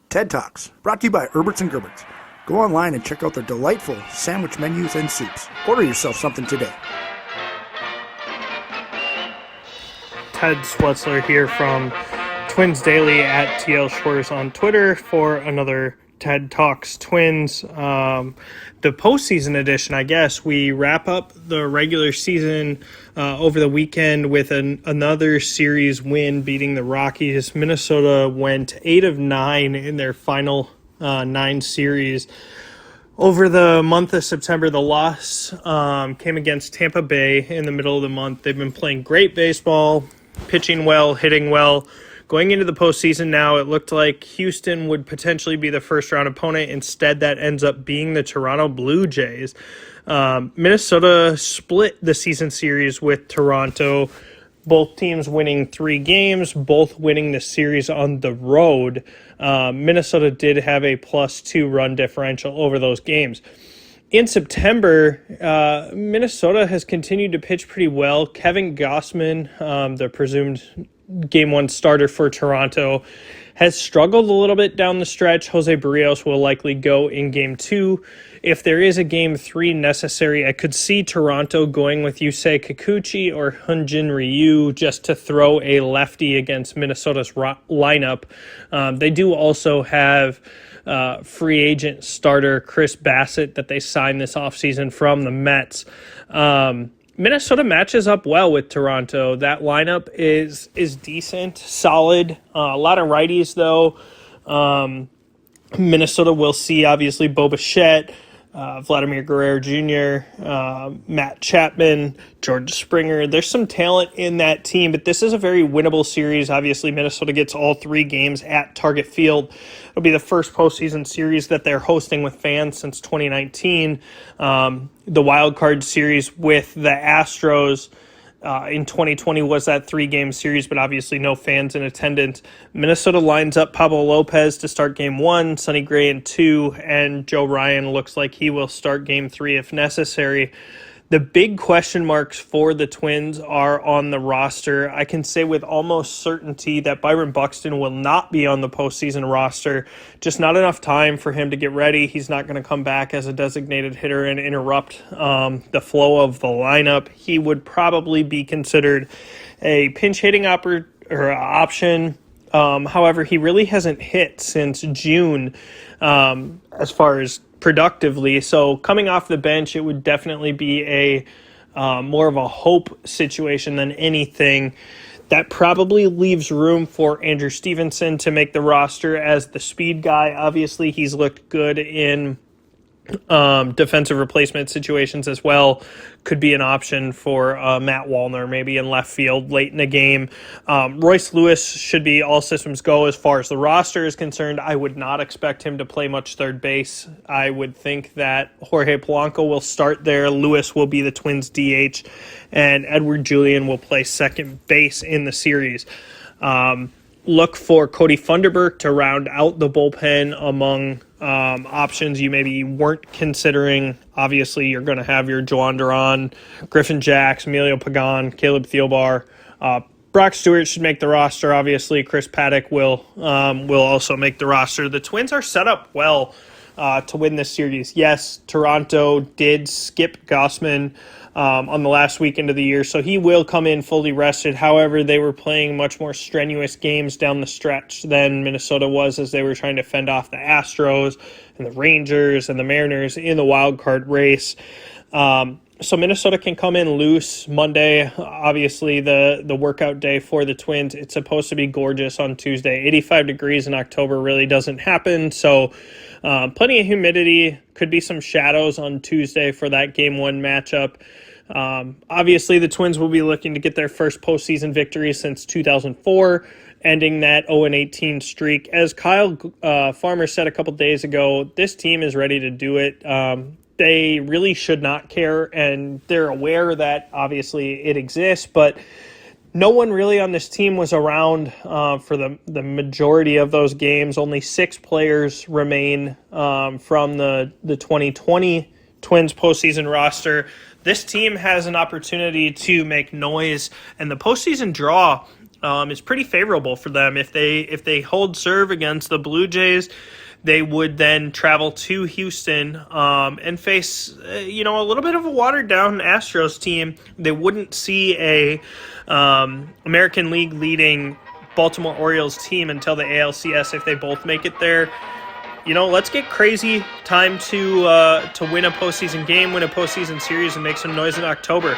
TED Talks, brought to you by Erbs and Gerbs. Go online and check out their delightful sandwich menus and soups. Order yourself something today. Ted Swetzler here from Twins Daily at TL Shores on Twitter for another TED Talks Twins. The postseason edition, I guess. We wrap up the regular season over the weekend with another series win, beating the Rockies. Minnesota went 8 of 9 in their final 9 series. Over the month of September, the loss came against Tampa Bay in the middle of the month. They've been playing great baseball, pitching well, hitting well. Going into the postseason now, it looked like Houston would potentially be the first-round opponent. Instead, that ends up being the Toronto Blue Jays. Minnesota split the season series with Toronto, both teams winning 3 games, both winning the series on the road. Minnesota did have a +2 run differential over those games. In September, Minnesota has continued to pitch pretty well. Kevin Gausman, the presumed Game 1 starter for Toronto, has struggled a little bit down the stretch. Jose Barrios will likely go in Game 2. If there is a Game 3 necessary, I could see Toronto going with Yusei Kikuchi or Hyunjin Ryu just to throw a lefty against Minnesota's lineup. They do also have free agent starter Chris Bassett that they signed this offseason from the Mets. Minnesota matches up well with Toronto. That lineup is decent, solid. A lot of righties, though. Minnesota will see, obviously, Bo Bichette, Vladimir Guerrero Jr., Matt Chapman, George Springer. There's some talent in that team, but this is a very winnable series. Obviously, Minnesota gets all 3 games at Target Field. It'll be the first postseason series that they're hosting with fans since 2019. The wild card series with the Astros in 2020 was that 3-game series, but obviously no fans in attendance. Minnesota lines up Pablo Lopez to start Game 1, Sonny Gray in 2, and Joe Ryan looks like he will start Game 3 if necessary. The big question marks for the Twins are on the roster. I can say with almost certainty that Byron Buxton will not be on the postseason roster. Just not enough time for him to get ready. He's not going to come back as a designated hitter and interrupt the flow of the lineup. He would probably be considered a pinch hitting option. However, he really hasn't hit since June as far as productively. So coming off the bench, it would definitely be a more of a hope situation than anything. That probably leaves room for Andrew Stevenson to make the roster as the speed guy. Obviously, he's looked good in defensive replacement situations as well. Could be an option for Matt Wallner, maybe in left field late in the game. Royce Lewis should be all systems go as far as the roster is concerned. I would not expect him to play much third base. I would think that Jorge Polanco will start there. Lewis will be the Twins' DH, and Edward Julian will play second base in the series. Look for Cody Funderburk to round out the bullpen among options you maybe weren't considering. Obviously, you're going to have your Joan Duran, Griffin Jacks, Emilio Pagan, Caleb Thielbar. Brock Stewart should make the roster. Obviously, Chris Paddock will also make the roster. The Twins are set up well to win this series. Yes, Toronto did skip Gausman on the last weekend of the year, so he will come in fully rested. However, they were playing much more strenuous games down the stretch than Minnesota was as they were trying to fend off the Astros and the Rangers and the Mariners in the wild card race. So Minnesota can come in loose Monday. Obviously, the workout day for the Twins, it's supposed to be gorgeous on Tuesday. 85 degrees in October really doesn't happen, so plenty of humidity. Could be some shadows on Tuesday for that Game 1 matchup. Obviously, the Twins will be looking to get their first postseason victory since 2004, ending that 0-18 streak. As Kyle Farmer said a couple days ago, this team is ready to do it. They really should not care, and they're aware that obviously it exists, but no one really on this team was around for the majority of those games. Only 6 players remain from the 2020 Twins postseason roster. This team has an opportunity to make noise, and the postseason draw is pretty favorable for them. If they hold serve against the Blue Jays, they would then travel to Houston and face a little bit of a watered down Astros team. They wouldn't see a American League leading Baltimore Orioles team until the ALCS if they both make it there. Let's get crazy. Time to win a postseason game, win a postseason series, and make some noise in October.